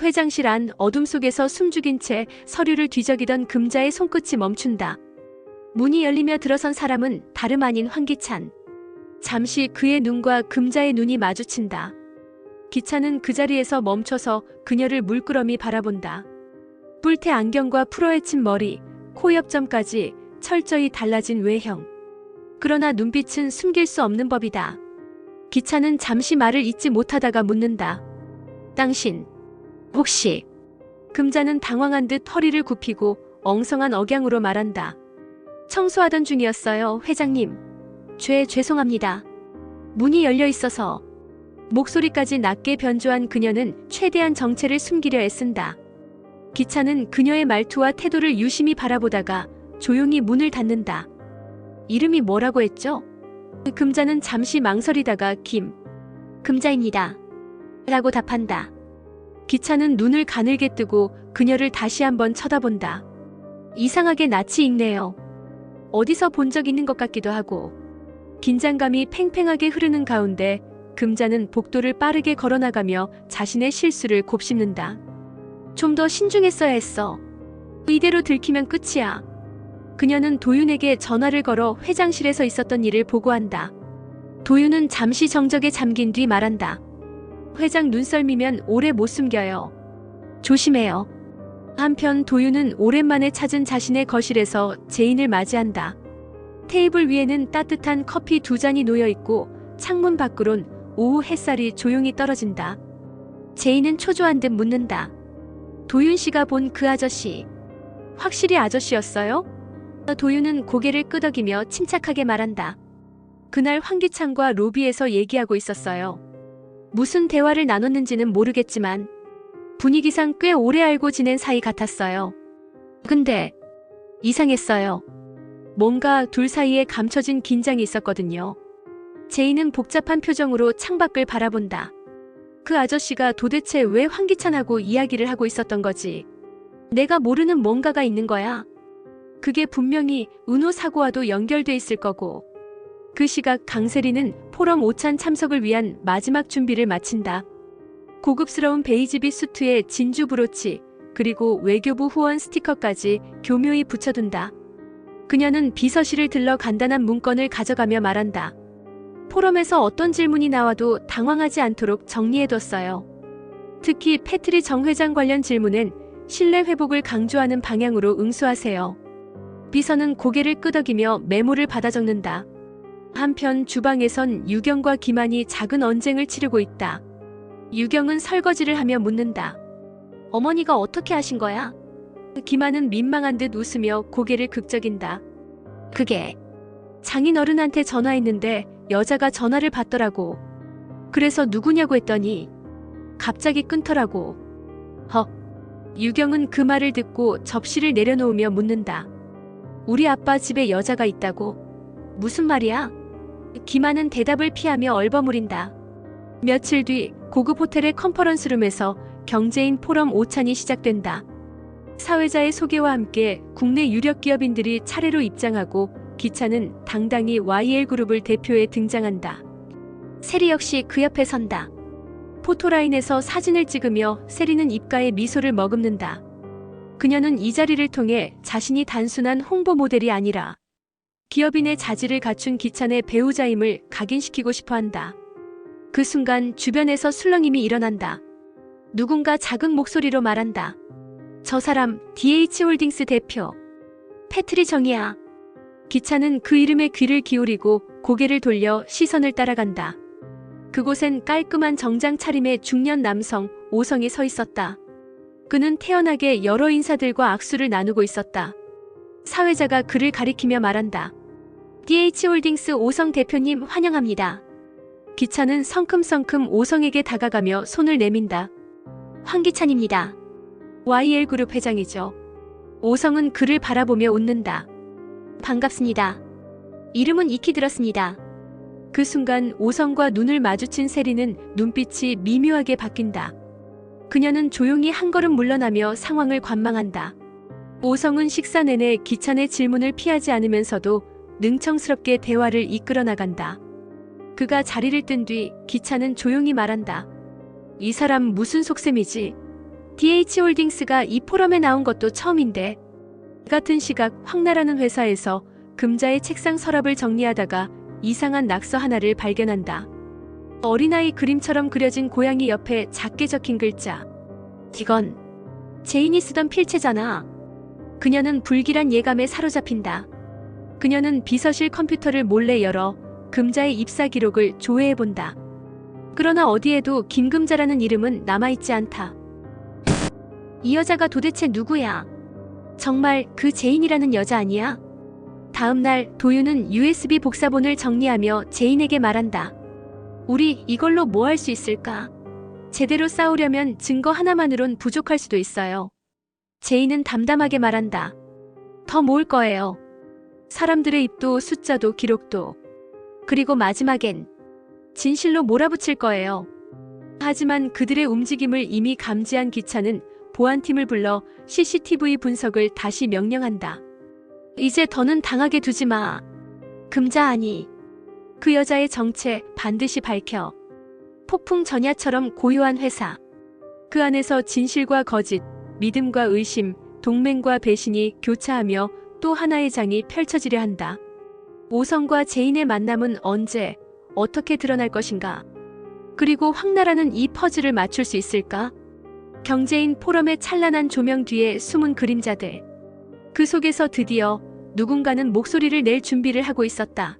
회장실 안 어둠 속에서 숨죽인 채 서류를 뒤적이던 금자의 손끝이 멈춘다. 문이 열리며 들어선 사람은 다름 아닌 황기찬. 잠시 그의 눈과 금자의 눈이 마주친다. 기찬은 그 자리에서 멈춰서 그녀를 물끄러미 바라본다. 뿔테 안경과 풀어헤친 머리, 코 옆점까지 철저히 달라진 외형. 그러나 눈빛은 숨길 수 없는 법이다. 기찬은 잠시 말을 잇지 못하다가 묻는다. 당신, 혹시? 금자는 당황한 듯 허리를 굽히고 엉성한 억양으로 말한다. 청소하던 중이었어요, 회장님. 죄송합니다. 문이 열려 있어서. 목소리까지 낮게 변조한 그녀는 최대한 정체를 숨기려 애쓴다. 기찬은 그녀의 말투와 태도를 유심히 바라보다가 조용히 문을 닫는다. 이름이 뭐라고 했죠? 금자는 잠시 망설이다가 금자입니다. 라고 답한다. 기찬은 눈을 가늘게 뜨고 그녀를 다시 한번 쳐다본다. 이상하게 낯이 익네요. 어디서 본 적 있는 것 같기도 하고. 긴장감이 팽팽하게 흐르는 가운데 금자는 복도를 빠르게 걸어나가며 자신의 실수를 곱씹는다. 좀 더 신중했어야 했어. 이대로 들키면 끝이야. 그녀는 도윤에게 전화를 걸어 회장실에서 있었던 일을 보고한다. 도윤은 잠시 정적에 잠긴 뒤 말한다. 회장 눈썰미면 오래 못 숨겨요. 조심해요. 한편 도윤은 오랜만에 찾은 자신의 거실에서 제인을 맞이한다. 테이블 위에는 따뜻한 커피 2잔이 놓여 있고 창문 밖으론 오후 햇살이 조용히 떨어진다. 제인은 초조한 듯 묻는다. 도윤 씨가 본 그 아저씨, 확실히 아저씨였어요? 도윤은 고개를 끄덕이며 침착하게 말한다. 그날 황기찬과 로비에서 얘기하고 있었어요. 무슨 대화를 나눴는지는 모르겠지만 분위기상 꽤 오래 알고 지낸 사이 같았어요. 근데 이상했어요. 뭔가 둘 사이에 감춰진 긴장이 있었거든요. 제인은 복잡한 표정으로 창밖을 바라본다. 그 아저씨가 도대체 왜 황기찬하고 이야기를 하고 있었던 거지? 내가 모르는 뭔가가 있는 거야. 그게 분명히 은호 사고와도 연결돼 있을 거고. 그 시각 강세리는 포럼 오찬 참석을 위한 마지막 준비를 마친다. 고급스러운 베이지빛 수트에 진주 브로치, 그리고 외교부 후원 스티커까지 교묘히 붙여둔다. 그녀는 비서실을 들러 간단한 문건을 가져가며 말한다. 포럼에서 어떤 질문이 나와도 당황하지 않도록 정리해뒀어요. 특히 패트리 정 회장 관련 질문은 신뢰 회복을 강조하는 방향으로 응수하세요. 비서는 고개를 끄덕이며 메모를 받아 적는다. 한편 주방에선 유경과 김한이 작은 언쟁을 치르고 있다. 유경은 설거지를 하며 묻는다. 어머니가 어떻게 하신 거야? 김한은 민망한 듯 웃으며 고개를 극적인다. 그게 장인어른한테 전화했는데 여자가 전화를 받더라고. 그래서 누구냐고 했더니 갑자기 끊더라고. 유경은 그 말을 듣고 접시를 내려놓으며 묻는다. 우리 아빠 집에 여자가 있다고? 무슨 말이야? 김한은 대답을 피하며 얼버무린다. 며칠 뒤 고급 호텔의 컨퍼런스룸에서 경제인 포럼 오찬이 시작된다. 사회자의 소개와 함께 국내 유력 기업인들이 차례로 입장하고 기찬은 당당히 YL그룹을 대표해 등장한다. 세리 역시 그 옆에 선다. 포토라인에서 사진을 찍으며 세리는 입가에 미소를 머금는다. 그녀는 이 자리를 통해 자신이 단순한 홍보 모델이 아니라 기업인의 자질을 갖춘 기찬의 배우자임을 각인시키고 싶어한다. 그 순간 주변에서 술렁임이 일어난다. 누군가 작은 목소리로 말한다. 저 사람 DH홀딩스 대표 패트리 정이야. 기찬은 그 이름에 귀를 기울이고 고개를 돌려 시선을 따라간다. 그곳엔 깔끔한 정장 차림의 중년 남성 오성이 서 있었다. 그는 태연하게 여러 인사들과 악수를 나누고 있었다. 사회자가 그를 가리키며 말한다. DH홀딩스 오성 대표님 환영합니다. 기찬은 성큼성큼 오성에게 다가가며 손을 내민다. 황기찬입니다. YL그룹 회장이죠. 오성은 그를 바라보며 웃는다. 반갑습니다. 이름은 익히 들었습니다. 그 순간 오성과 눈을 마주친 세리는 눈빛이 미묘하게 바뀐다. 그녀는 조용히 한 걸음 물러나며 상황을 관망한다. 오성은 식사 내내 기찬의 질문을 피하지 않으면서도 능청스럽게 대화를 이끌어 나간다. 그가 자리를 뜬 뒤 기찬은 조용히 말한다. 이 사람 무슨 속셈이지? DH홀딩스가 이 포럼에 나온 것도 처음인데 같은 시각 황나라는 회사에서 금자의 책상 서랍을 정리하다가 이상한 낙서 하나를 발견한다. 어린아이 그림처럼 그려진 고양이 옆에 작게 적힌 글자. 이건 제인이 쓰던 필체잖아. 그녀는 불길한 예감에 사로잡힌다. 그녀는 비서실 컴퓨터를 몰래 열어 금자의 입사 기록을 조회해본다. 그러나 어디에도 김금자라는 이름은 남아있지 않다. 이 여자가 도대체 누구야? 정말 그 제인이라는 여자 아니야? 다음 날 도윤은 USB 복사본을 정리하며 제인에게 말한다. 우리 이걸로 뭐 할 수 있을까? 제대로 싸우려면 증거 하나만으론 부족할 수도 있어요. 제인은 담담하게 말한다. 더 모을 거예요. 사람들의 입도 숫자도 기록도. 그리고 마지막엔 진실로 몰아붙일 거예요. 하지만 그들의 움직임을 이미 감지한 기차는 보안팀을 불러 CCTV 분석을 다시 명령한다. 이제 더는 당하게 두지 마. 금자 아니. 그 여자의 정체 반드시 밝혀. 폭풍 전야처럼 고요한 회사. 그 안에서 진실과 거짓, 믿음과 의심, 동맹과 배신이 교차하며 또 하나의 장이 펼쳐지려 한다. 오성과 제인의 만남은 언제, 어떻게 드러날 것인가? 그리고 황나라는 이 퍼즐을 맞출 수 있을까? 경제인 포럼의 찬란한 조명 뒤에 숨은 그림자들. 그 속에서 드디어 누군가는 목소리를 낼 준비를 하고 있었다.